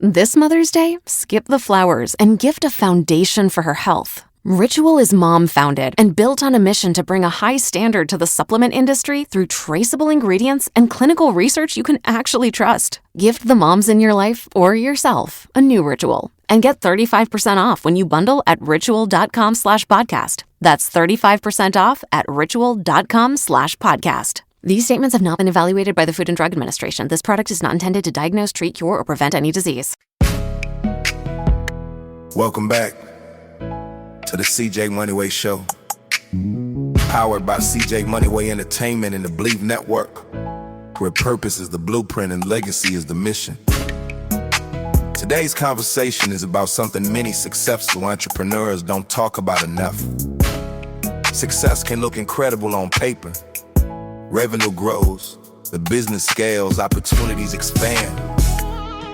This Mother's Day, skip the flowers and gift a foundation for her health. Ritual is mom-founded and built on a mission to bring a high standard to the supplement industry through traceable ingredients and clinical research you can actually trust. Gift the moms in your life or yourself a new Ritual and get 35% off when you bundle at ritual.com/podcast. That's 35% off at ritual.com/podcast. These statements have not been evaluated by the Food and Drug Administration. This product is not intended to diagnose, treat, cure, or prevent any disease. Welcome back to the CJ Moneyway Show, powered by CJ Moneyway Entertainment and the Believe Network, where purpose is the blueprint and legacy is the mission. Today's conversation is about something many successful entrepreneurs don't talk about enough. Success can look incredible on paper. Revenue grows, the business scales, opportunities expand.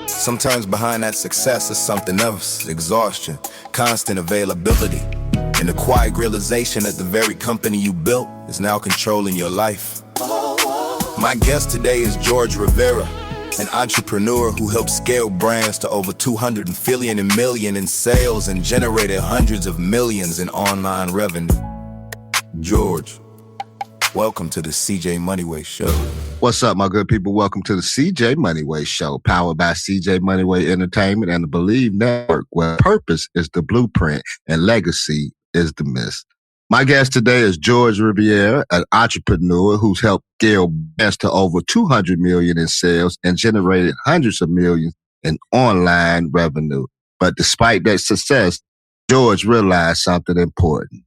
Sometimes behind that success is something else: exhaustion, constant availability, and the quiet realization that the very company you built is now controlling your life. My guest today is George Rivera, an entrepreneur who helped scale brands to over $250 million in sales and generated hundreds of millions in online revenue. George, welcome to the CJ Moneyway Show. What's up, my good people? Welcome to the CJ Moneyway Show, powered by CJ Moneyway Entertainment and the Believe Network, where purpose is the blueprint and legacy is the miss. My guest today is George Rivera, an entrepreneur who's helped scale brands to over $200 million in sales and generated hundreds of millions in online revenue. But despite that success, George realized something important.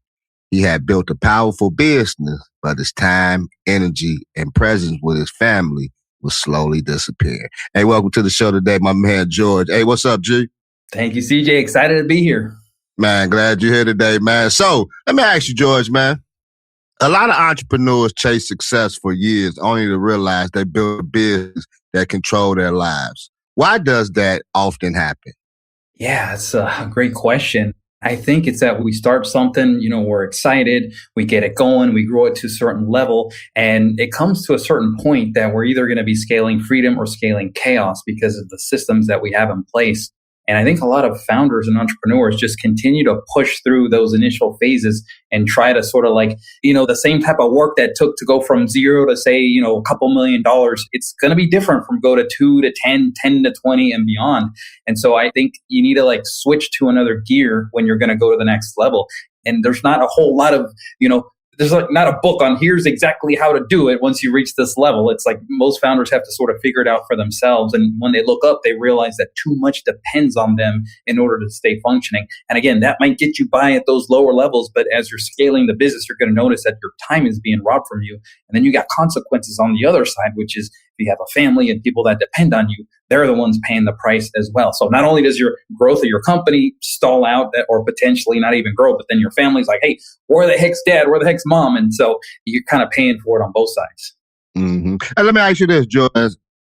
He had built a powerful business, but his time, energy, and presence with his family was slowly disappearing. Hey, welcome to the show today, my man, George. Hey, what's up, G? Thank you, CJ. Excited to be here. Man, glad you're here today, man. So let me ask you, George, man. A lot of entrepreneurs chase success for years only to realize they built a business that control their lives. Why does that often happen? Yeah, it's a great question. I think it's that we start something, we're excited, we get it going, we grow it to a certain level, and it comes to a certain point that we're either going to be scaling freedom or scaling chaos because of the systems that we have in place. And I think a lot of founders and entrepreneurs just continue to push through those initial phases and try to sort of the same type of work that took to go from zero to say, a couple $1 million. It's going to be different from go to 2 to 10, 10 to 20 and beyond. And so I think you need to switch to another gear when you're going to go to the next level. And there's not a whole lot of, there's not a book on here's exactly how to do it once you reach this level. It's like most founders have to sort of figure it out for themselves. And when they look up, they realize that too much depends on them in order to stay functioning. And again, that might get you by at those lower levels, but as you're scaling the business, you're going to notice that your time is being robbed from you. And then you got consequences on the other side, which is if you have a family and people that depend on you, they're the ones paying the price as well. So not only does your growth of your company stall out or potentially not even grow, but then your family's like, hey, where the heck's dad? Where the heck's mom? And so you're kind of paying for it on both sides. Mm-hmm. And let me ask you this, George.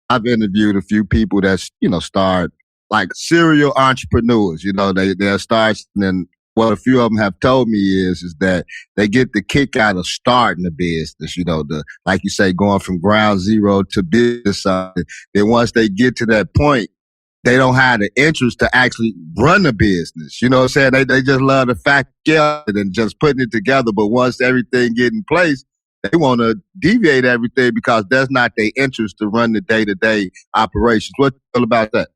I've interviewed a few people that, start like serial entrepreneurs. They'll start, and then what a few of them have told me is that they get the kick out of starting a business, like you say, going from ground zero to business. Then once they get to that point, they don't have the interest to actually run a business. You know what I'm saying? They just love the fact and just putting it together. But once everything get in place, they want to deviate everything because that's not their interest to run the day-to-day operations. What do you feel about that?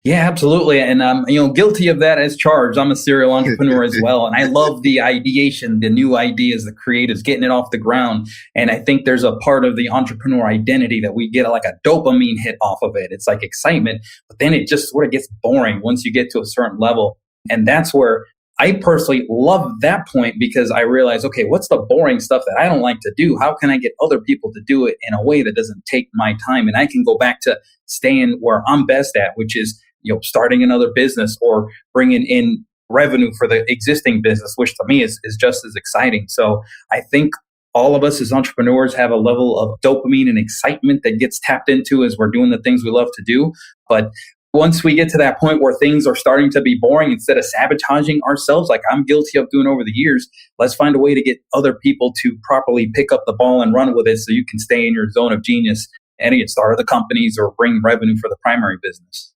Yeah, absolutely. And I'm, guilty of that as charged. I'm a serial entrepreneur as well. And I love the ideation, the new ideas, the creatives, getting it off the ground. And I think there's a part of the entrepreneur identity that we get like a dopamine hit off of it. It's like excitement, but then it just sort of gets boring once you get to a certain level. And that's where I personally love that point because I realize, okay, what's the boring stuff that I don't like to do? How can I get other people to do it in a way that doesn't take my time? And I can go back to staying where I'm best at, which is starting another business or bringing in revenue for the existing business, which to me is just as exciting. So I think all of us as entrepreneurs have a level of dopamine and excitement that gets tapped into as we're doing the things we love to do. But once we get to that point where things are starting to be boring, instead of sabotaging ourselves, like I'm guilty of doing over the years, let's find a way to get other people to properly pick up the ball and run with it so you can stay in your zone of genius and get started the companies or bring revenue for the primary business.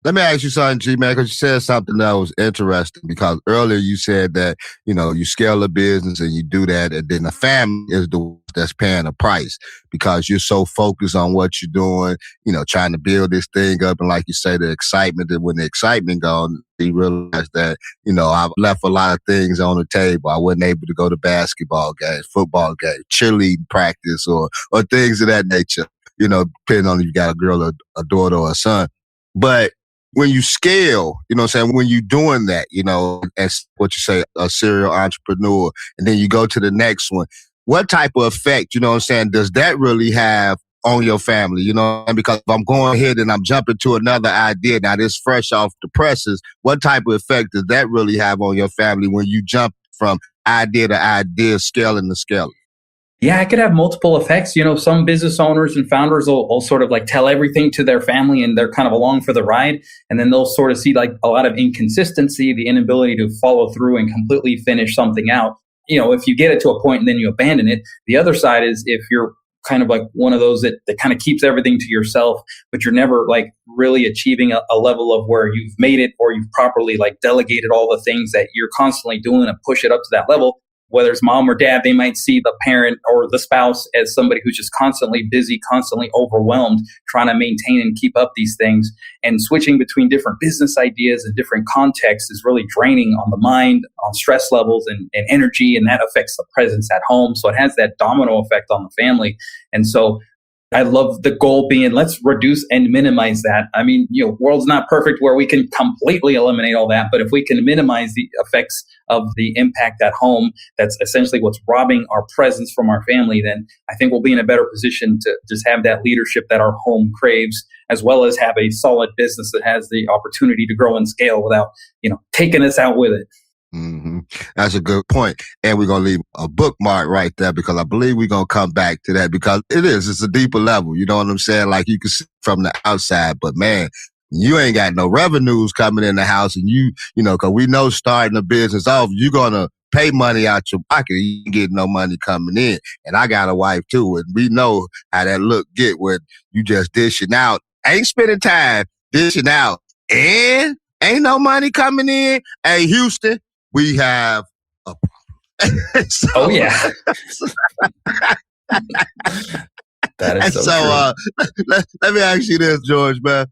Let me ask you something, G-Man, because you said something that was interesting, because earlier you said that, you scale a business and you do that, and then the family is the one that's paying the price because you're so focused on what you're doing, trying to build this thing up. And like you say, the excitement, that when the excitement gone, you realize that, I've left a lot of things on the table. I wasn't able to go to basketball games, football games, cheerleading practice, or things of that nature, depending on if you got a girl, a daughter, or a son. But when you scale, what I'm saying, when you're doing that, as what you say, a serial entrepreneur, and then you go to the next one, what type of effect, what I'm saying, does that really have on your family? And because if I'm going ahead and I'm jumping to another idea, now this fresh off the presses, what type of effect does that really have on your family when you jump from idea to idea, scaling to scaling? Yeah, it could have multiple effects. Some business owners and founders will sort of like tell everything to their family and they're kind of along for the ride. And then they'll sort of see like a lot of inconsistency, the inability to follow through and completely finish something out. If you get it to a point and then you abandon it. The other side is if you're kind of like one of those that kind of keeps everything to yourself, but you're never like really achieving a level of where you've made it or you've properly like delegated all the things that you're constantly doing and push it up to that level. Whether it's mom or dad, they might see the parent or the spouse as somebody who's just constantly busy, constantly overwhelmed, trying to maintain and keep up these things. And switching between different business ideas and different contexts is really draining on the mind, on stress levels and energy, and that affects the presence at home. So it has that domino effect on the family. And so I love the goal being, let's reduce and minimize that. I mean, world's not perfect where we can completely eliminate all that, but if we can minimize the effects of the impact at home, that's essentially what's robbing our presence from our family, then I think we'll be in a better position to just have that leadership that our home craves, as well as have a solid business that has the opportunity to grow and scale without, taking us out with it. Mm-hmm. That's a good point. And we're going to leave a bookmark right there, because I believe we're going to come back to that, because it's a deeper level. You know what I'm saying? Like you can see from the outside, but man, you ain't got no revenues coming in the house, and cause we know starting a business off, you're going to pay money out your pocket. You ain't get no money coming in. And I got a wife too, and we know how that look get when you just dishing out, ain't spending time dishing out, and ain't no money coming in. Hey, Houston, we have a problem. Oh, yeah. That is so true. Let me ask you this, George, man.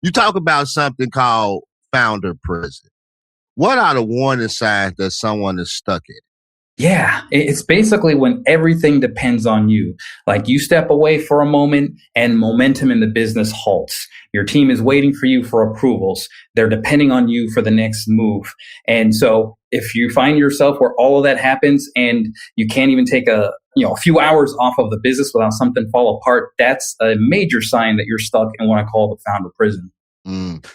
You talk about something called founder prison. What are the warning signs that someone is stuck in? Yeah, it's basically when everything depends on you. Like you step away for a moment and momentum in the business halts. Your team is waiting for you for approvals. They're depending on you for the next move. And so if you find yourself where all of that happens and you can't even take a few hours off of the business without something fall apart, that's a major sign that you're stuck in what I call the founder prison.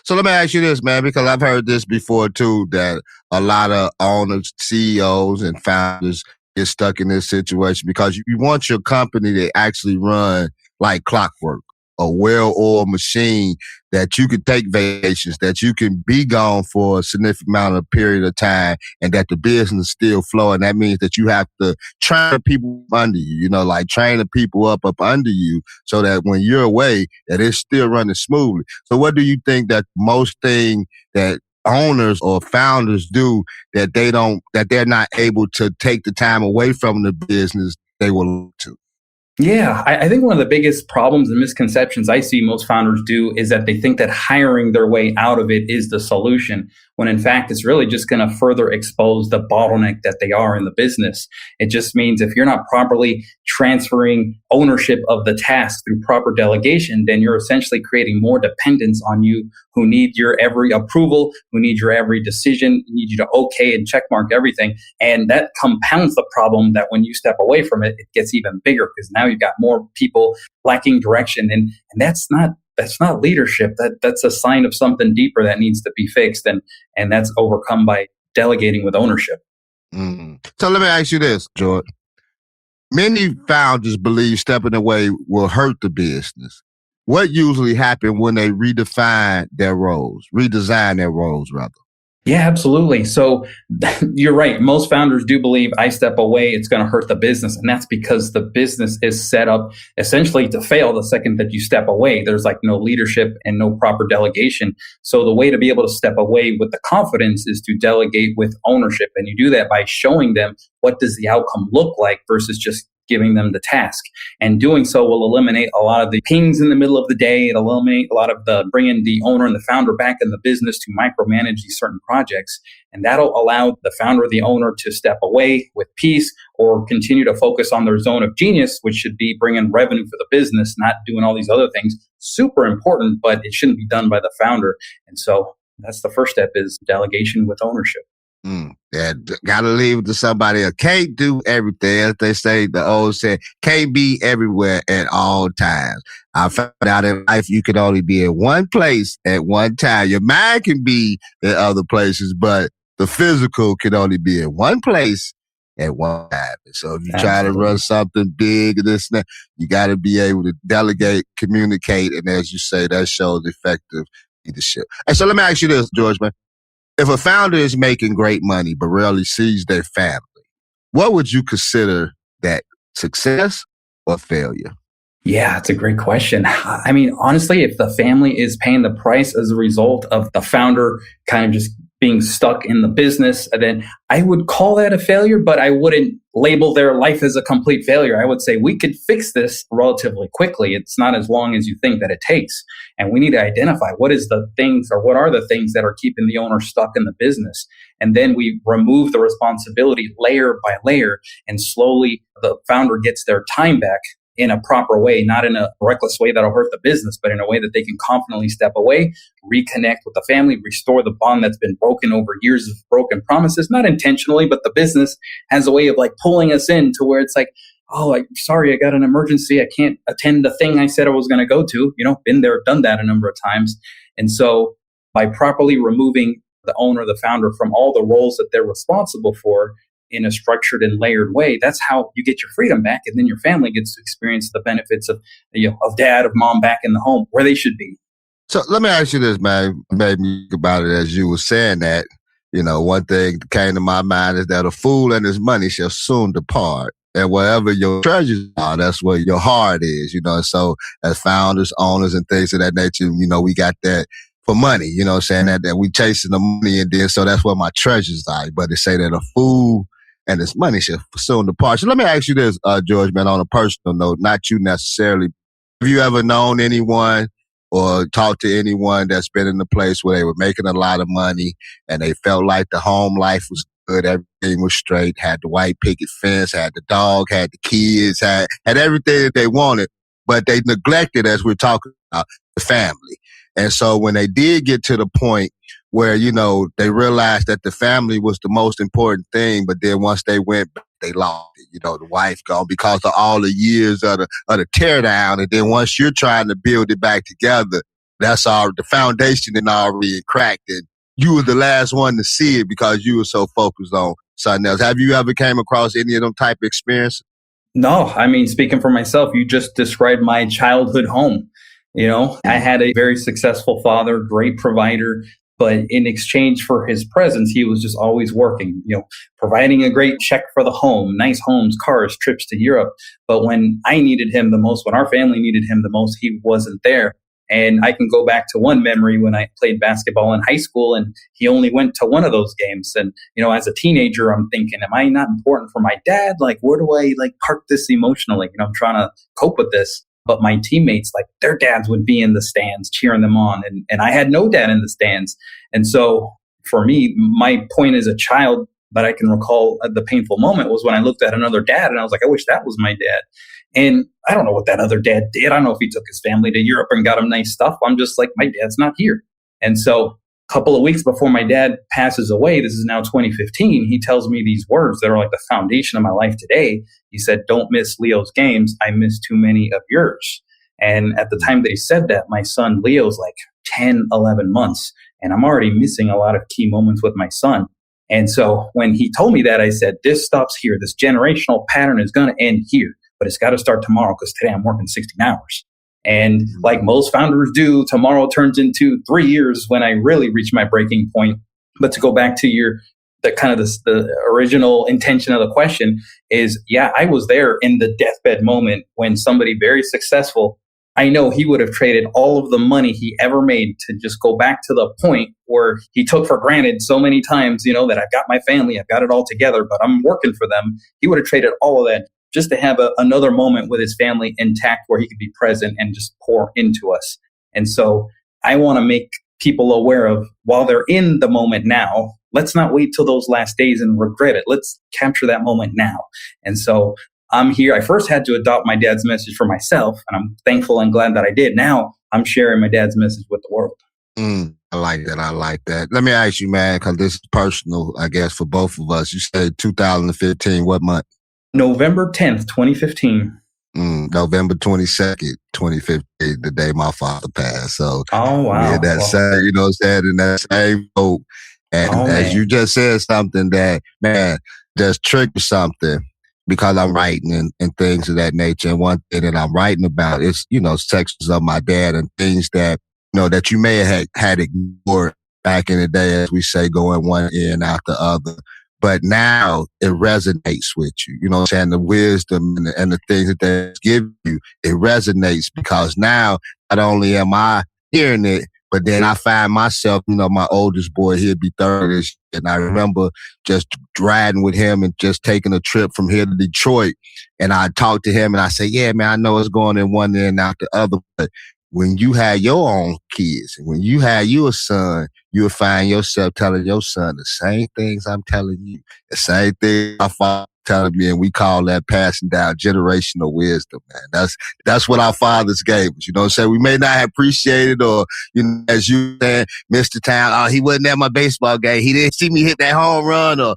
So let me ask you this, man, because I've heard this before too, that a lot of owners, CEOs, and founders get stuck in this situation because you want your company to actually run like clockwork, a well-oiled machine, that you can take vacations, that you can be gone for a significant amount of period of time, and that the business is still flowing. That means that you have to train people under you, like train the people up under you, so that when you're away, that it's still running smoothly. So what do you think that most thing that owners or founders do that they're not able to take the time away from the business they will to? Yeah, I think one of the biggest problems and misconceptions I see most founders do is that they think that hiring their way out of it is the solution, when in fact it's really just going to further expose the bottleneck that they are in the business. It just means if you're not properly transferring ownership of the task through proper delegation, then you're essentially creating more dependence on you, who need your every approval, who need your every decision, need you to okay and check mark everything. And that compounds the problem that when you step away from it, it gets even bigger, because now you've got more people lacking direction. And that's not leadership. That's a sign of something deeper that needs to be fixed. And that's overcome by delegating with ownership. So let me ask you this, George. Many founders believe stepping away will hurt the business. What usually happens when they redesign their roles rather? Yeah, absolutely. So you're right. Most founders do believe I step away, it's going to hurt the business. And that's because the business is set up essentially to fail the second that you step away. There's like no leadership and no proper delegation. So the way to be able to step away with the confidence is to delegate with ownership. And you do that by showing them what does the outcome look like versus just giving them the task. And doing so will eliminate a lot of the pings in the middle of the day. It'll eliminate a lot of the bringing the owner and the founder back in the business to micromanage these certain projects. And that'll allow the founder or the owner to step away with peace or continue to focus on their zone of genius, which should be bringing revenue for the business, not doing all these other things. Super important, but it shouldn't be done by the founder. And so that's the first step is delegation with ownership. Yeah, gotta leave it to somebody else. Can't do everything. As they say, the old saying, can't be everywhere at all times. I found out in life you can only be in one place at one time. Your mind can be in other places, but the physical can only be in one place at one time. So if you try to run something big and this and that, you gotta be able to delegate, communicate, and as you say, that shows effective leadership. And so let me ask you this, George, man. If a founder is making great money but rarely sees their family, what would you consider that success or failure? Yeah, it's a great question. I mean, honestly, if the family is paying the price as a result of the founder kind of just being stuck in the business, then I would call that a failure, but I wouldn't label their life as a complete failure. I would say we could fix this relatively quickly. It's not as long as you think that it takes. And we need to identify what are the things that are keeping the owner stuck in the business. And then we remove the responsibility layer by layer, and slowly the founder gets their time back in a proper way, not in a reckless way that'll hurt the business, but in a way that they can confidently step away, reconnect with the family, restore the bond that's been broken over years of broken promises, not intentionally, but the business has a way of like pulling us in to where it's like, oh, sorry, I got an emergency. I can't attend the thing I said I was going to go to. Been there, done that a number of times. And so by properly removing the owner, the founder from all the roles that they're responsible for, in a structured and layered way, that's how you get your freedom back. And then your family gets to experience the benefits of dad, of mom back in the home where they should be. So let me ask you this, man. Made me think about it as you were saying that. One thing that came to my mind is that a fool and his money shall soon depart. And wherever your treasures are, that's where your heart is, So as founders, owners, and things of that nature, we got that for money, saying that we chasing the money, and then so that's where my treasures are. But they say that a fool and his money shall soon depart. So let me ask you this, George, man, on a personal note, not you necessarily. Have you ever known anyone or talked to anyone that's been in a place where they were making a lot of money and they felt like the home life was good, everything was straight, had the white picket fence, had the dog, had the kids, had everything that they wanted, but they neglected, as we're talking about, the family. And so when they did get to the point where, they realized that the family was the most important thing, but then once they went back, they lost it. The wife gone because of all the years of the tear down. And then once you're trying to build it back together, that's the foundation is already cracked. And you were the last one to see it because you were so focused on something else. Have you ever came across any of them type of experiences? No, I mean, speaking for myself, you just described my childhood home. I had a very successful father, great provider, but in exchange for his presence, he was just always working, providing a great check for the home, nice homes, cars, trips to Europe. But when I needed him the most, when our family needed him the most, he wasn't there. And I can go back to one memory when I played basketball in high school and he only went to one of those games. And, as a teenager, I'm thinking, am I not important for my dad? Like, where do I park this emotionally? I'm trying to cope with this. But my teammates, their dads would be in the stands cheering them on. And I had no dad in the stands. And so for me, my point as a child that I can recall the painful moment was when I looked at another dad and I was like, I wish that was my dad. And I don't know what that other dad did. I don't know if he took his family to Europe and got him nice stuff. I'm just like, my dad's not here. And so a couple of weeks before my dad passes away, this is now 2015, he tells me these words that are like the foundation of my life today. He said, don't miss Leo's games. I miss too many of yours. And at the time that he said that, my son Leo's 10, 11 months. And I'm already missing a lot of key moments with my son. And so when he told me that, I said, this stops here. This generational pattern is going to end here, but it's got to start tomorrow because today I'm working 16 hours. And like most founders do, tomorrow turns into 3 years when I really reach my breaking point. But to go back to the original intention of the question is, yeah, I was there in the deathbed moment when somebody very successful, I know he would have traded all of the money he ever made to just go back to the point where he took for granted so many times, that I've got my family, I've got it all together, but I'm working for them. He would have traded all of that just to have another moment with his family intact where he could be present and just pour into us. And so I want to make people aware of, while they're in the moment now, let's not wait till those last days and regret it. Let's capture that moment now. And so I'm here. I first had to adopt my dad's message for myself, and I'm thankful and glad that I did. Now I'm sharing my dad's message with the world. I like that. I like that. Let me ask you, man, because this is personal, I guess, for both of us. You said 2015, what month? November 10th, 2015. November 22nd, 2015, the day my father passed. So oh, wow. We had that same, in that same boat. And as you just said something that, man, just triggered something, because I'm writing and things of that nature. And one thing that I'm writing about is, sections of my dad and things that, that you may have had ignored back in the day, as we say, going one ear and out the other. But now it resonates with you, the wisdom and the things that they give you, it resonates, because now not only am I hearing it, but then I find myself, my oldest boy, he'll be 30 this year. And I remember just riding with him and just taking a trip from here to Detroit. And I talked to him and I said, yeah, man, I know it's going in one ear and out the other. But when you have your own kids and when you have your son, you'll find yourself telling your son the same things I'm telling you, the same thing my father telling me, and we call that passing down generational wisdom, man. That's what our fathers gave us. We may not appreciate it, or, as you said, Mr. Town, he wasn't at my baseball game. He didn't see me hit that home run or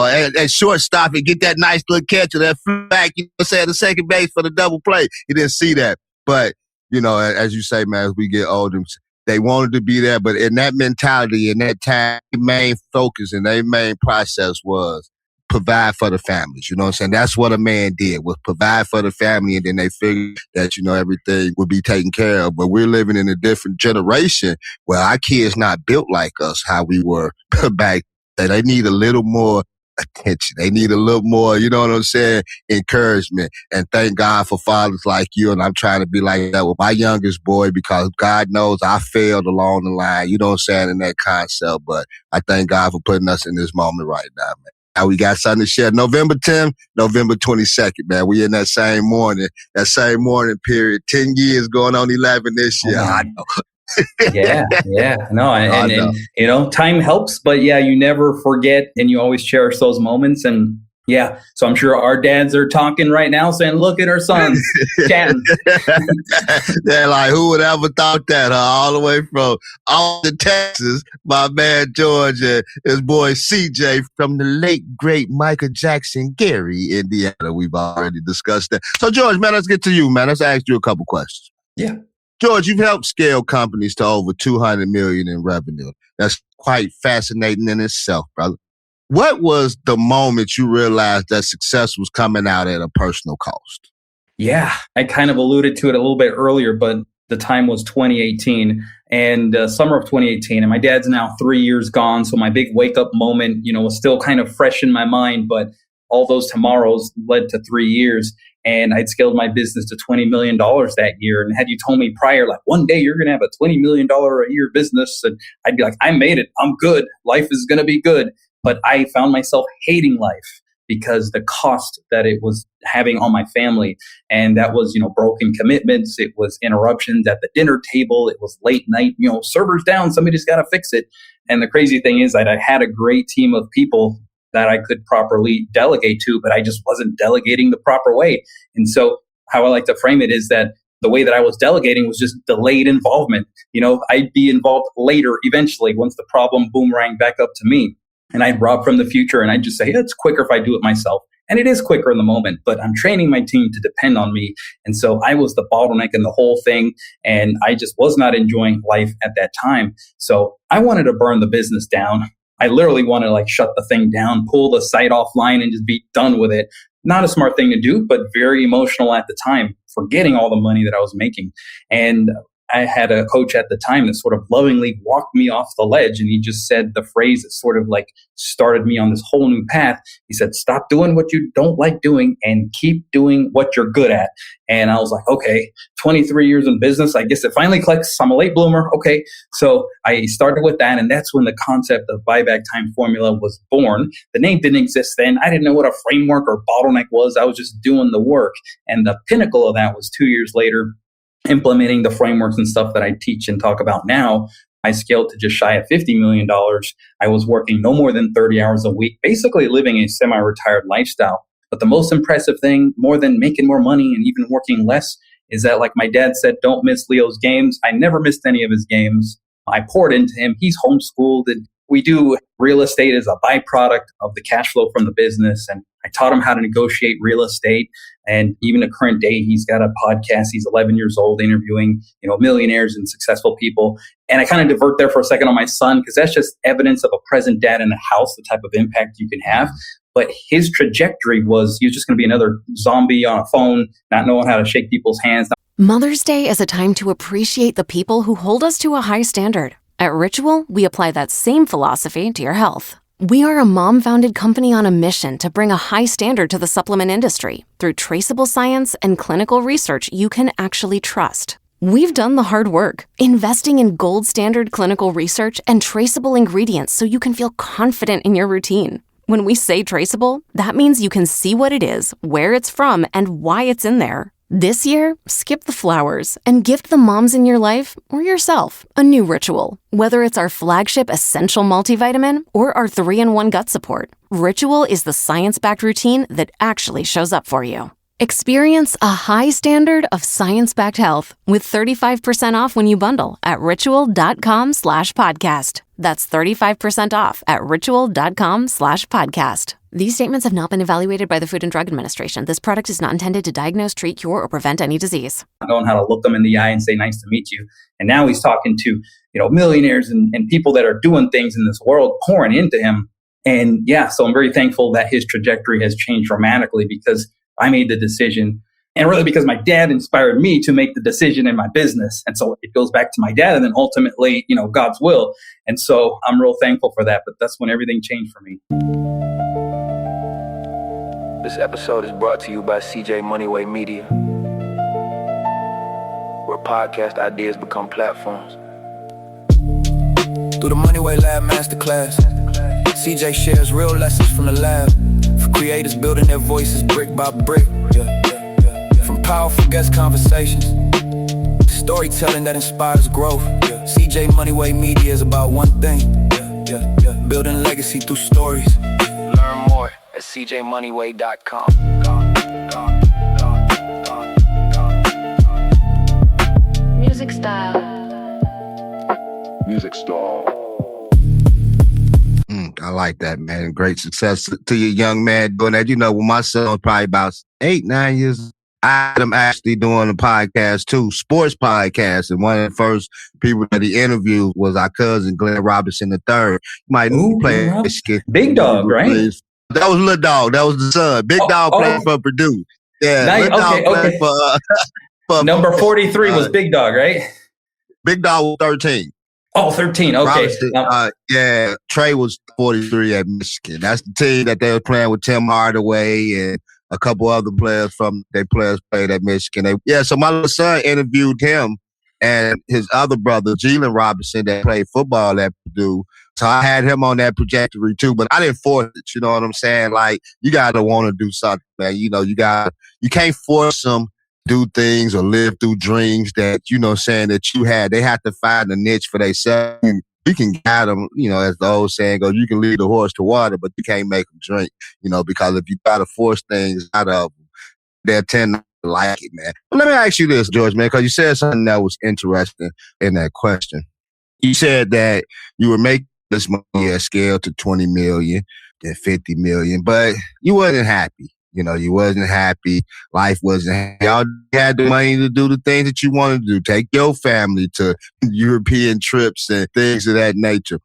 at shortstop and get that nice little catch or that flew back, the second base for the double play. He didn't see that. But, as you say, man, as we get older, they wanted to be there, but in that mentality, in that time, their main focus and their main process was provide for the families. That's what a man did, was provide for the family, and then they figured that, everything would be taken care of. But we're living in a different generation where our kids not built like us, how we were back then. They need a little more attention. They need a little more, encouragement. And thank God for fathers like you. And I'm trying to be like that with my youngest boy, because God knows I failed along the line, in that concept. But I thank God for putting us in this moment right now, man. Now we got something to share. November 10th, November 22nd, man. We in that same morning period. 10 years going on 11 this year. I know. Yeah. No, and time helps, but you never forget, and you always cherish those moments. And so I'm sure our dads are talking right now saying, look at our sons chatting. They're like, who would ever thought that, huh? All the way from Austin, Texas, my man George and his boy CJ from the late, great Michael Jackson, Gary, Indiana. We've already discussed that. So George, man, let's get to you, man. Let's ask you a couple questions. Yeah. George, you've helped scale companies to over 200 million in revenue. That's quite fascinating in itself, brother. What was the moment you realized that success was coming out at a personal cost? Yeah, I kind of alluded to it a little bit earlier, but the time was 2018 and summer of 2018. And my dad's now 3 years gone. So my big wake up moment, was still kind of fresh in my mind, but all those tomorrows led to 3 years. And I'd scaled my business to $20 million that year. And had you told me prior, like, one day you're going to have a $20 million a year business, and I'd be like, I made it. I'm good. Life is going to be good. But I found myself hating life because the cost that it was having on my family. And that was, broken commitments. It was interruptions at the dinner table. It was late night, servers down. Somebody's got to fix it. And the crazy thing is that I had a great team of people that I could properly delegate to, but I just wasn't delegating the proper way. And so how I like to frame it is that the way that I was delegating was just delayed involvement. I'd be involved later, eventually, once the problem boomerang back up to me. And I'd rob from the future, and I'd just say, it's quicker if I do it myself. And it is quicker in the moment, but I'm training my team to depend on me. And so I was the bottleneck in the whole thing, and I just was not enjoying life at that time. So I wanted to burn the business down. I literally wanted to shut the thing down, pull the site offline, and just be done with it. Not a smart thing to do, but very emotional at the time, forgetting all the money that I was making. And I had a coach at the time that sort of lovingly walked me off the ledge. And he just said the phrase that sort of like started me on this whole new path. He said, stop doing what you don't like doing and keep doing what you're good at. And I was like, okay, 23 years in business. I guess it finally clicks. I'm a late bloomer. Okay. So I started with that. And that's when the concept of buyback time formula was born. The name didn't exist then. I didn't know what a framework or bottleneck was. I was just doing the work. And the pinnacle of that was 2 years later, implementing the frameworks and stuff that I teach and talk about now. I scaled to just shy of $50 million. I was working no more than 30 hours a week, basically living a semi-retired lifestyle. But the most impressive thing, more than making more money and even working less, is that, like my dad said, don't miss Leo's games. I never missed any of his games. I poured into him. He's homeschooled. And we do real estate as a byproduct of the cash flow from the business. And I taught him how to negotiate real estate. And even to current day, he's got a podcast. He's 11 years old, interviewing, millionaires and successful people. And I kind of divert there for a second on my son, because that's just evidence of a present dad in the house, the type of impact you can have. But his trajectory was, he was just going to be another zombie on a phone, not knowing how to shake people's hands. Mother's Day is a time to appreciate the people who hold us to a high standard. At Ritual, we apply that same philosophy to your health. We are a mom-founded company on a mission to bring a high standard to the supplement industry through traceable science and clinical research you can actually trust. We've done the hard work, investing in gold standard clinical research and traceable ingredients so you can feel confident in your routine. When we say traceable, that means you can see what it is, where it's from, and why it's in there. This year, skip the flowers and gift the moms in your life or yourself a new ritual. Whether it's our flagship essential multivitamin or our 3-in-1 gut support, Ritual is the science-backed routine that actually shows up for you. Experience a high standard of science-backed health with 35% off when you bundle at ritual.com/podcast. That's 35% off at ritual.com/podcast. These statements have not been evaluated by the Food and Drug Administration. This product is not intended to diagnose, treat, cure, or prevent any disease. Knowing how to look them in the eye and say, nice to meet you. And now he's talking to, millionaires and people that are doing things in this world, pouring into him. And yeah, so I'm very thankful that his trajectory has changed dramatically, because I made the decision, and really because my dad inspired me to make the decision in my business. And so it goes back to my dad and then ultimately, God's will. And so I'm real thankful for that. But that's when everything changed for me. This episode is brought to you by CJ Moneyway Media, where podcast ideas become platforms. Through the Moneyway Lab Masterclass, CJ shares real lessons from the lab for creators building their voices brick by brick. From powerful guest conversations to storytelling that inspires growth. CJ Moneyway Media is about one thing, building legacy through stories. Learn more at cjmoneyway.com. Music style. I like that, man. Great success to your young man doing that. When my son was probably about 8-9 years, I had him actually doing a podcast too, sports podcast. And one of the first people that he interviewed was our cousin, Glenn Robinson III. You might play Big Dog, right? That was Little Dog. That was the son. Big Dog played for Purdue. Yeah, nice. Dog played for number 43 was Big Dog, right? Big Dog was 13. Oh, 13. Okay. Trey was 43 at Michigan. That's the team that they were playing with Tim Hardaway and a couple other players from their players played at Michigan. So my little son interviewed him and his other brother, Jalen Robinson, that played football at Purdue. So I had him on that trajectory too, but I didn't force it. You know what I'm saying? Like, you gotta want to do something, man. You can't force them do things or live through dreams that, that you had. They have to find a niche for themselves. You can guide them, as the old saying goes, you can lead the horse to water, but you can't make them drink, because if you try to force things out of them, they'll tend to like it, man. But let me ask you this, George, man, because you said something that was interesting in that question. You said that you were making this money at scale to 20 million, then 50 million, but you wasn't happy. You wasn't happy. Life wasn't happy. Y'all had the money to do the things that you wanted to do. Take your family to European trips and things of that nature.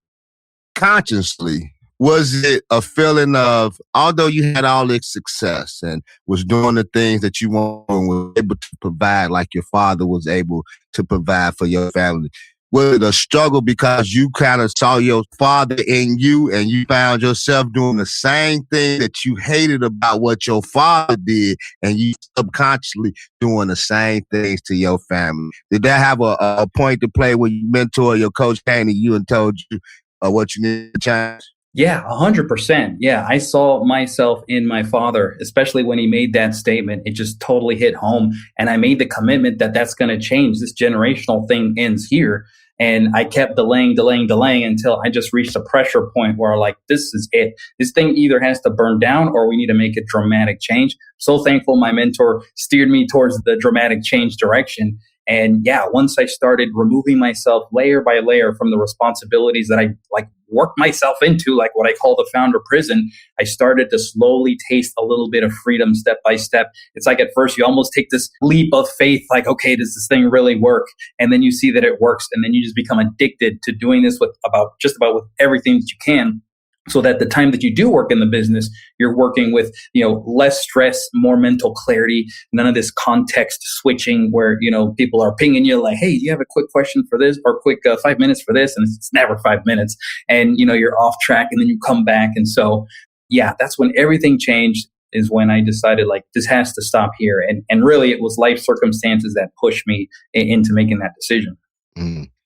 Consciously, Was it a feeling of, although you had all this success and was doing the things that you want and was able to provide like your father was able to provide for your family, was it a struggle because you kind of saw your father in you and you found yourself doing the same thing that you hated about what your father did and you subconsciously doing the same things to your family? Did that have a point to play when your mentor, your coach came to you and told you what you need to change? Yeah, 100%. Yeah, I saw myself in my father, especially when he made that statement. It just totally hit home. And I made the commitment that that's going to change. This generational thing ends here. And I kept delaying until I just reached a pressure point where like, this is it. This thing either has to burn down or we need to make a dramatic change. So thankful my mentor steered me towards the dramatic change direction. And yeah, once I started removing myself layer by layer from the responsibilities that I like worked myself into, like what I call the founder prison, I started to slowly taste a little bit of freedom step by step. It's like at first you almost take this leap of faith, like, okay, does this thing really work? And then you see that it works. And then you just become addicted to doing this with with everything that you can. So that the time that you do work in the business, you're working with, less stress, more mental clarity, none of this context switching where, people are pinging you like, hey, do you have a quick question for this or quick 5 minutes for this? And it's never 5 minutes. And, you're off track and then you come back. And so, yeah, that's when everything changed, is when I decided like this has to stop here. And really it was life circumstances that pushed me into making that decision.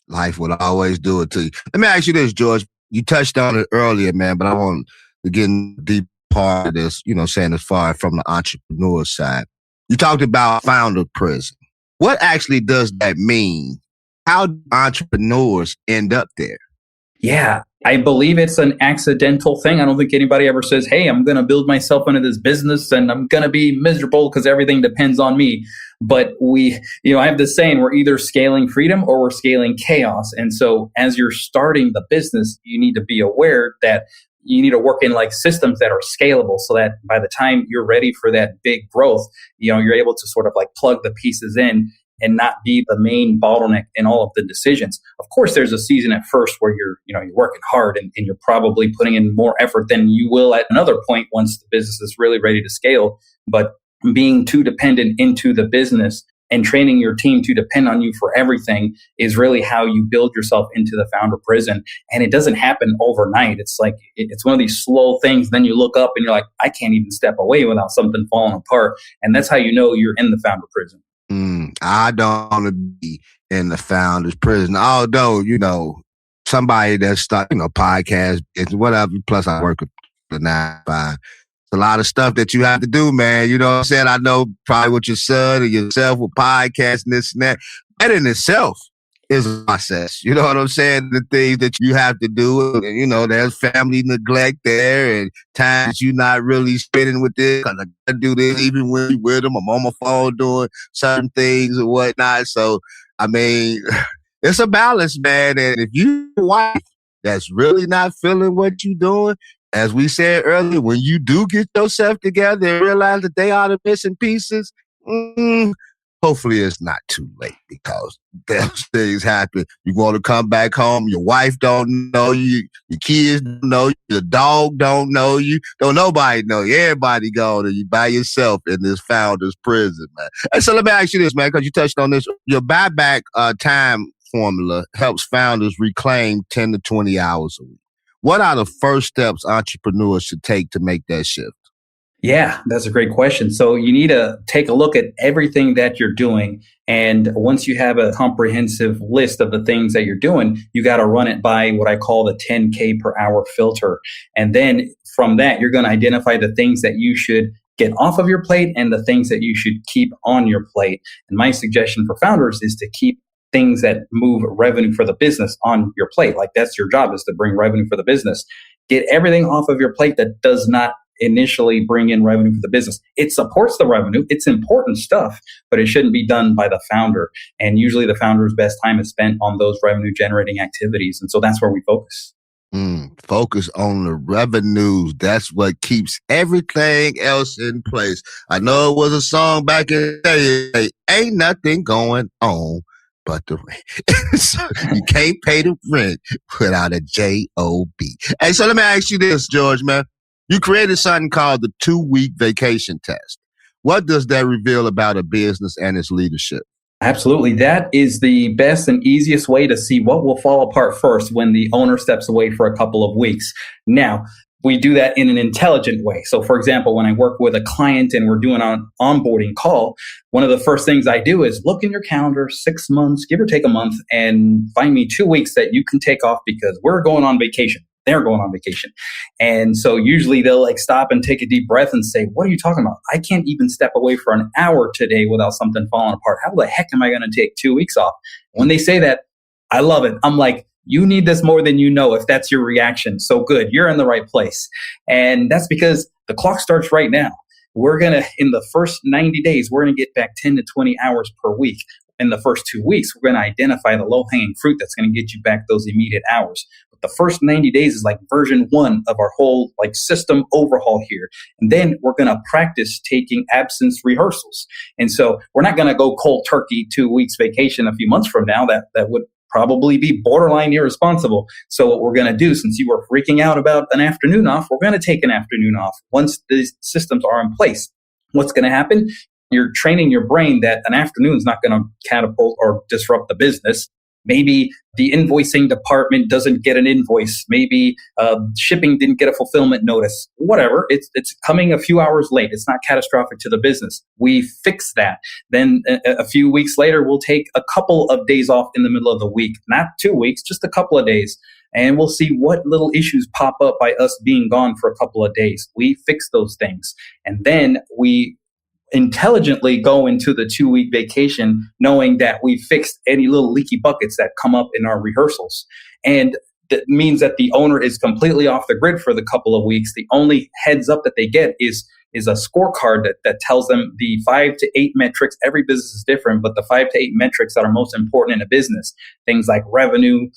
Life will always do it to you. Let me ask you this, George. You touched on it earlier, man, but I want to get in the deep part of this, saying as far from the entrepreneur side. You talked about founder prison. What actually does that mean? How do entrepreneurs end up there? Yeah, I believe it's an accidental thing. I don't think anybody ever says, hey, I'm going to build myself into this business and I'm going to be miserable because everything depends on me. But I have this saying, we're either scaling freedom or we're scaling chaos. And so as you're starting the business, you need to be aware that you need to work in like systems that are scalable so that by the time you're ready for that big growth, you're able to sort of like plug the pieces in and not be the main bottleneck in all of the decisions. Of course, there's a season at first where you're working hard and you're probably putting in more effort than you will at another point once the business is really ready to scale. But being too dependent into the business and training your team to depend on you for everything is really how you build yourself into the founder prison. And it doesn't happen overnight. It's like, it's one of these slow things. Then you look up and you're like, I can't even step away without something falling apart. And that's how you know you're in the founder prison. I don't want to be in the founder's prison. Although, somebody that's start, podcast, it's whatever. Plus I work with the 9 to 5. It's a lot of stuff that you have to do, man. You know what I'm saying? I know probably with your son or yourself with podcasting, this and that. That in itself is a process. You know what I'm saying? The things that you have to do. And, there's family neglect there and times you're not really spending with this because I got to do this even when you're with them. I'm on my phone doing certain things and whatnot. So, I mean, it's a balance, man. And if you wife that's really not feeling what you're doing, as we said earlier, when you do get yourself together and realize that they are the missing pieces, hopefully it's not too late because those things happen. You want to come back home, your wife don't know you, your kids don't know you, your dog don't know you, don't nobody know you. Everybody gone and you by yourself in this founder's prison, man. And so let me ask you this, man, because you touched on this. Your buyback time formula helps founders reclaim 10 to 20 hours a week. What are the first steps entrepreneurs should take to make that shift? Yeah, that's a great question. So you need to take a look at everything that you're doing. And once you have a comprehensive list of the things that you're doing, you got to run it by what I call the 10K per hour filter. And then from that, you're going to identify the things that you should get off of your plate and the things that you should keep on your plate. And my suggestion for founders is to keep things that move revenue for the business on your plate. Like that's your job, is to bring revenue for the business. Get everything off of your plate that does not initially bring in revenue for the business. It supports the revenue. It's important stuff, but it shouldn't be done by the founder. And usually the founder's best time is spent on those revenue generating activities. And so that's where we focus. Focus on the revenues. That's what keeps everything else in place. I know it was a song back in the day, ain't nothing going on but the rent. So you can't pay the rent without a J-O-B. Hey, so let me ask you this, George, man. You created something called the 2-week vacation test. What does that reveal about a business and its leadership? Absolutely. That is the best and easiest way to see what will fall apart first when the owner steps away for a couple of weeks. Now, we do that in an intelligent way. So, for example, when I work with a client and we're doing an onboarding call, one of the first things I do is look in your calendar, 6 months, give or take a month, and find me 2 weeks that you can take off because we're going on vacation. They're going on vacation. And so usually they'll like stop and take a deep breath and say, what are you talking about? I can't even step away for an hour today without something falling apart. How the heck am I going to take 2 weeks off? When they say that, I love it. I'm like, you need this more than you know if that's your reaction. So good. You're in the right place. And that's because the clock starts right now. We're going to, in the first 90 days, we're going to get back 10 to 20 hours per week. In the first 2 weeks, we're going to identify the low-hanging fruit that's going to get you back those immediate hours. But the first 90 days is like version 1 of our whole like system overhaul here. And then we're going to practice taking absence rehearsals. And so we're not going to go cold turkey 2 weeks vacation a few months from now. That would probably be borderline irresponsible. So what we're going to do, since you were freaking out about an afternoon off, we're going to take an afternoon off once these systems are in place. What's going to happen? You're training your brain that an afternoon is not going to catapult or disrupt the business. Maybe the invoicing department doesn't get an invoice. Maybe shipping didn't get a fulfillment notice. Whatever. It's coming a few hours late. It's not catastrophic to the business. We fix that. Then a few weeks later, we'll take a couple of days off in the middle of the week. Not 2 weeks, just a couple of days. And we'll see what little issues pop up by us being gone for a couple of days. We fix those things. And then we intelligently go into the 2-week vacation knowing that we fixed any little leaky buckets that come up in our rehearsals. And that means that the owner is completely off the grid for the couple of weeks. The only heads up that they get is a scorecard that tells them the 5 to 8 metrics. Every business is different, but the 5 to 8 metrics that are most important in a business, things like revenue,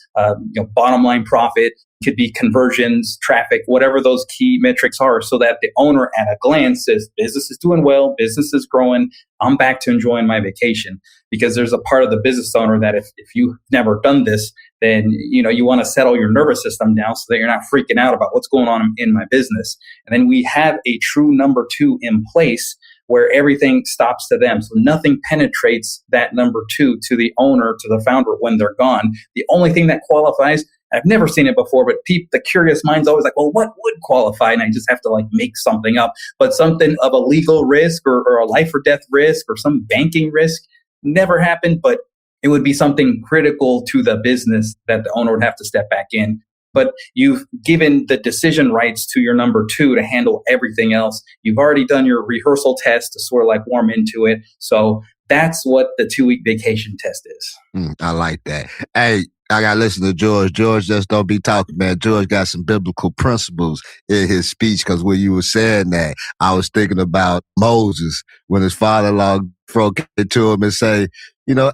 bottom line profit, could be conversions, traffic, whatever those key metrics are, so that the owner at a glance says, business is doing well, business is growing, I'm back to enjoying my vacation. Because there's a part of the business owner that if you've never done this, then you want to settle your nervous system down so that you're not freaking out about what's going on in my business. And then we have a true number 2 in place where everything stops to them. So nothing penetrates that number 2 to the owner, to the founder when they're gone. The only thing that qualifies, I've never seen it before, but the curious mind's always like, well, what would qualify? And I just have to like make something up. But something of a legal risk or a life or death risk or some banking risk never happened, but it would be something critical to the business that the owner would have to step back in. But you've given the decision rights to your number 2 to handle everything else. You've already done your rehearsal test to sort of like warm into it. So that's what the 2-week vacation test is. I like that. Hey, I got to listen to George. George just don't be talking, man. George got some biblical principles in his speech, because when you were saying that, I was thinking about Moses when his father-in-law broke into him and say,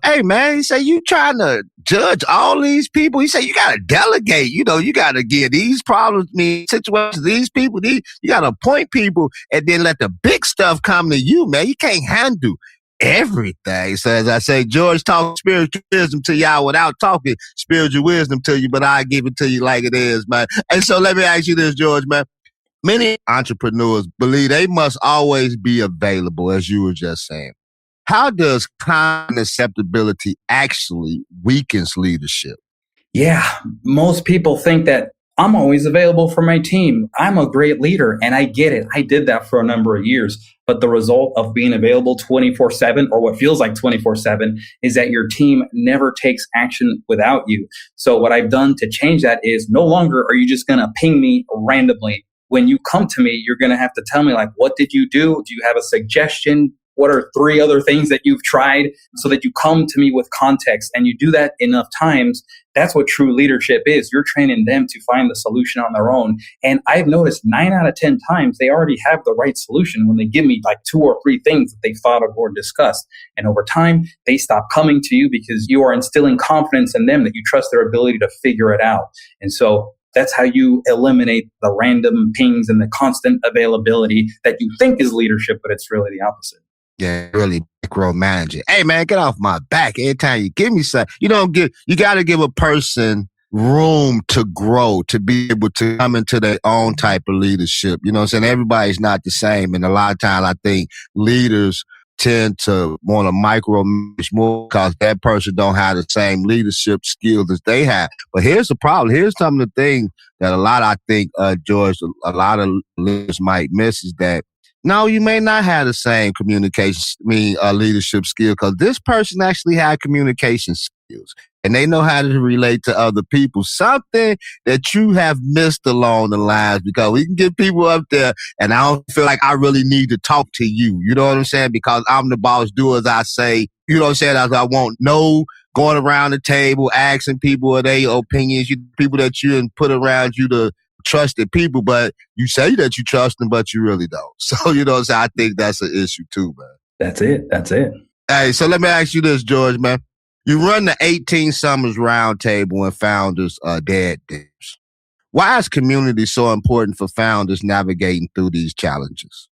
hey, man, he said, you trying to judge all these people? He said, you got to delegate. You got to give these problems, situations, these people, you got to appoint people and then let the big stuff come to you, man. You can't handle everything. So as I say, George talks spiritual wisdom to y'all without talking spiritual wisdom to you, but I give it to you like it is, man. And so let me ask you this, George, man. Many entrepreneurs believe they must always be available, as you were just saying. How does kind acceptability actually weakens leadership? Yeah, most people think that I'm always available for my team. I'm a great leader, and I get it. I did that for a number of years. But the result of being available 24/7, or what feels like 24/7, is that your team never takes action without you. So what I've done to change that is no longer are you just going to ping me randomly. When you come to me, you're going to have to tell me, like, what did you do? Do you have a suggestion? What are 3 other things that you've tried, so that you come to me with context? And you do that enough times. That's what true leadership is. You're training them to find the solution on their own. And I've noticed 9 out of 10 times they already have the right solution when they give me like 2 or 3 things that they thought of or discussed. And over time, they stop coming to you because you are instilling confidence in them that you trust their ability to figure it out. And so that's how you eliminate the random pings and the constant availability that you think is leadership, but it's really the opposite. Yeah, really micromanage it. Hey man, get off my back. Every time you give me something, you gotta give a person room to grow, to be able to come into their own type of leadership. You know what I'm saying? Everybody's not the same. And a lot of times I think leaders tend to want to micromanage more because that person don't have the same leadership skills as they have. But here's the problem. Here's some of the things that I think, George, a lot of leaders might miss is that no, you may not have the same leadership skill because this person actually had communication skills and they know how to relate to other people. Something that you have missed along the lines because we can get people up there and I don't feel like I really need to talk to you. You know what I'm saying? Because I'm the boss, do as I say. You know what I'm saying? As I want no going around the table, asking people their opinions, people that you and put around you to trusted people, but you say that you trust them, but you really don't. So, so I think that's an issue too, man. That's it. Hey, so let me ask you this, George, man. You run the 18 Summers Roundtable and Founders Dad Dinners. Why is community so important for founders navigating through these challenges?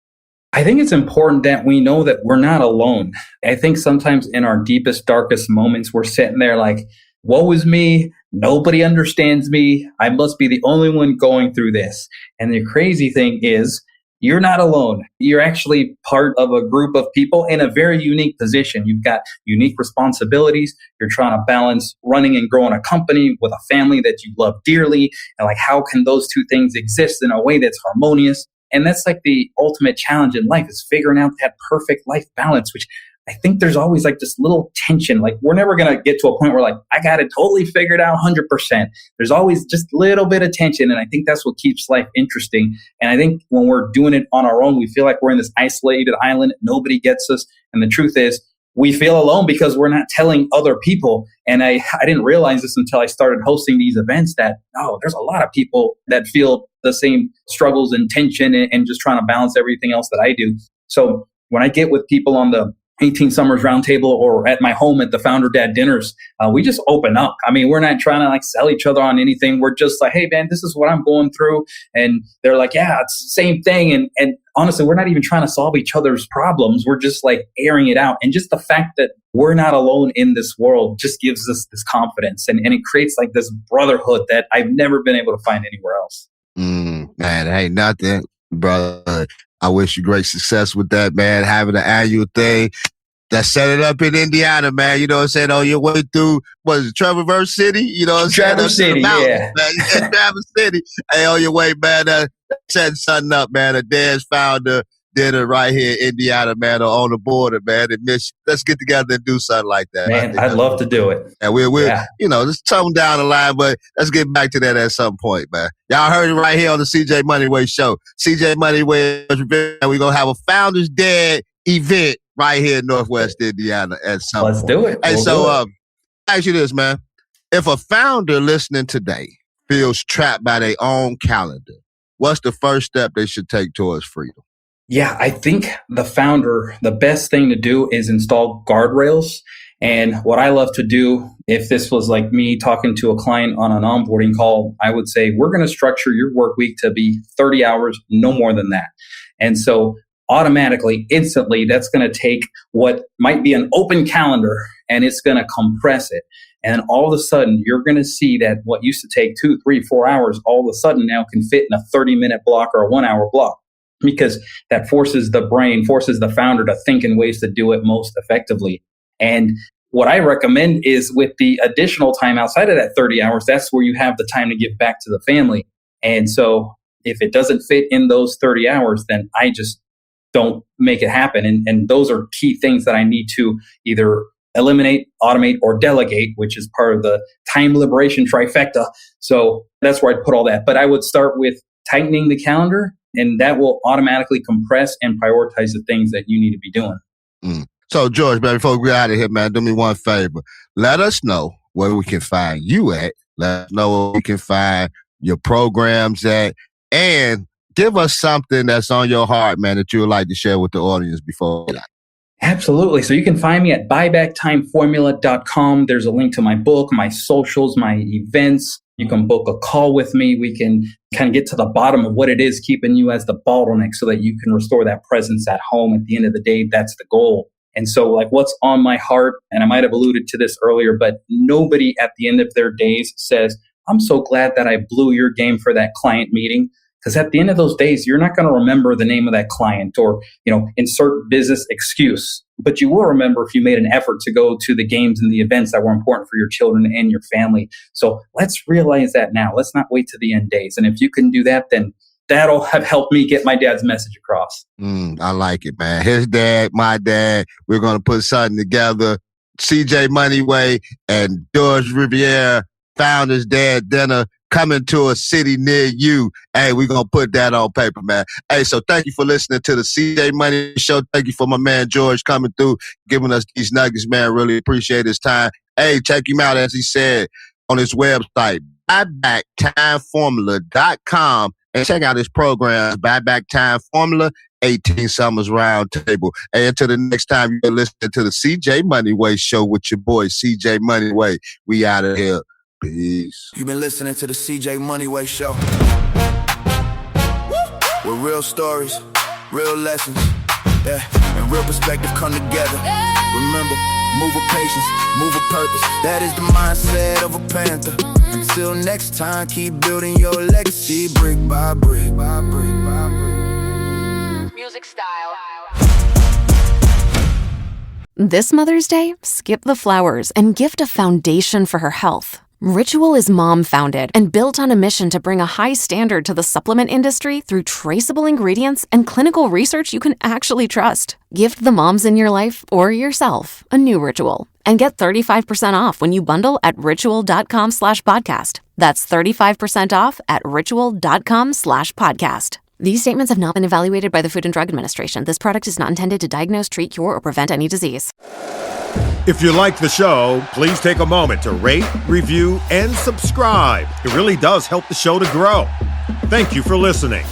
I think it's important that we know that we're not alone. I think sometimes in our deepest, darkest moments, we're sitting there like, woe is me. Nobody understands me. I must be the only one going through this. And the crazy thing is, you're not alone. You're actually part of a group of people in a very unique position. You've got unique responsibilities. You're trying to balance running and growing a company with a family that you love dearly. And like, how can those two things exist in a way that's harmonious? And that's like the ultimate challenge in life is figuring out that perfect life balance, which I think there's always like this little tension. Like we're never going to get to a point where like, I got it totally figured out 100%. There's always just a little bit of tension. And I think that's what keeps life interesting. And I think when we're doing it on our own, we feel like we're in this isolated island. Nobody gets us. And the truth is we feel alone because we're not telling other people. And I didn't realize this until I started hosting these events that, there's a lot of people that feel the same struggles and tension and just trying to balance everything else that I do. So when I get with people on the 18 Summers Roundtable or at my home at the Founder Dad Dinners, we just open up. I mean, we're not trying to like sell each other on anything. We're just like, hey, man, this is what I'm going through. And they're like, yeah, it's the same thing. And honestly, we're not even trying to solve each other's problems. We're just like airing it out. And just the fact that we're not alone in this world just gives us this confidence. And it creates like this brotherhood that I've never been able to find anywhere else. Man, ain't nothing, brother. I wish you great success with that, man. Having an annual thing that set it up in Indiana, man. You know what I'm saying? On your way through, what is it, Traverse City? You know what I'm saying? Traverse City, yeah. Man. Traverse City. Hey, on your way, man, setting something up, man. A Dad's Founder Dinner right here in Indiana, man, or on the border, man. Let's get together and do something like that. Man, I'd love to do it. And we'll just tone down the line, but let's get back to that at some point, man. Y'all heard it right here on the CJ Moneyway Show. CJ Moneyway, we're going to have a Founders Dad event right here in Northwest Indiana at some point. Let's do it. Hey, ask you this, man. If a founder listening today feels trapped by their own calendar, what's the first step they should take towards freedom? Yeah, I think the best thing to do is install guardrails. And what I love to do, if this was like me talking to a client on an onboarding call, I would say, we're going to structure your work week to be 30 hours, no more than that. And so automatically, instantly, that's going to take what might be an open calendar and it's going to compress it. And all of a sudden, you're going to see that what used to take 2, 3, 4 hours, all of a sudden now can fit in a 30-minute block or a 1-hour block. Because that forces the founder to think in ways to do it most effectively. And what I recommend is with the additional time outside of that 30 hours, that's where you have the time to give back to the family. And so if it doesn't fit in those 30 hours, then I just don't make it happen. And those are key things that I need to either eliminate, automate, or delegate, which is part of the time liberation trifecta. So that's where I'd put all that. But I would start with tightening the calendar, and that will automatically compress and prioritize the things that you need to be doing. So, George, man, before we get out of here, man, do me one favor. Let us know where we can find you at. Let us know where we can find your programs at. And give us something that's on your heart, man, that you would like to share with the audience before we get out. Absolutely. So you can find me at buybacktimeformula.com. There's a link to my book, my socials, my events. You can book a call with me. We can kind of get to the bottom of what it is keeping you as the bottleneck so that you can restore that presence at home. At the end of the day, that's the goal. And so like what's on my heart, and I might have alluded to this earlier, but nobody at the end of their days says, I'm so glad that I blew your game for that client meeting. Because at the end of those days, you're not going to remember the name of that client or, insert business excuse. But you will remember if you made an effort to go to the games and the events that were important for your children and your family. So let's realize that now. Let's not wait to the end days. And if you can do that, then that'll have helped me get my dad's message across. I like it, man. His dad, my dad, we're going to put something together. CJ Moneyway and George Rivera, Founders Dad Dinner, coming to a city near you. Hey, we're going to put that on paper, man. Hey, so thank you for listening to the CJ Money Show. Thank you for my man George coming through, giving us these nuggets, man. Really appreciate his time. Hey, check him out, as he said, on his website, buybacktimeformula.com, and check out his programs, Buyback Time Formula, 18 Summers Roundtable. And until the next time you're listening to the CJ Moneyway Show with your boy, CJ Moneyway, we out of here. Peace. You've been listening to the CJ Moneyway Show. With real stories, real lessons, and real perspective come together. Remember, move with patience, move with purpose. That is the mindset of a panther. Until next time, keep building your legacy, brick by brick by brick by brick. Music style. This Mother's Day, skip the flowers and gift a foundation for her health. Ritual is mom-founded and built on a mission to bring a high standard to the supplement industry through traceable ingredients and clinical research you can actually trust. Gift the moms in your life or yourself a new Ritual and get 35% off when you bundle at ritual.com/podcast. That's 35% off at ritual.com/podcast. These statements have not been evaluated by the Food and Drug Administration. This product is not intended to diagnose, treat, cure, or prevent any disease. If you like the show, please take a moment to rate, review, and subscribe. It really does help the show to grow. Thank you for listening.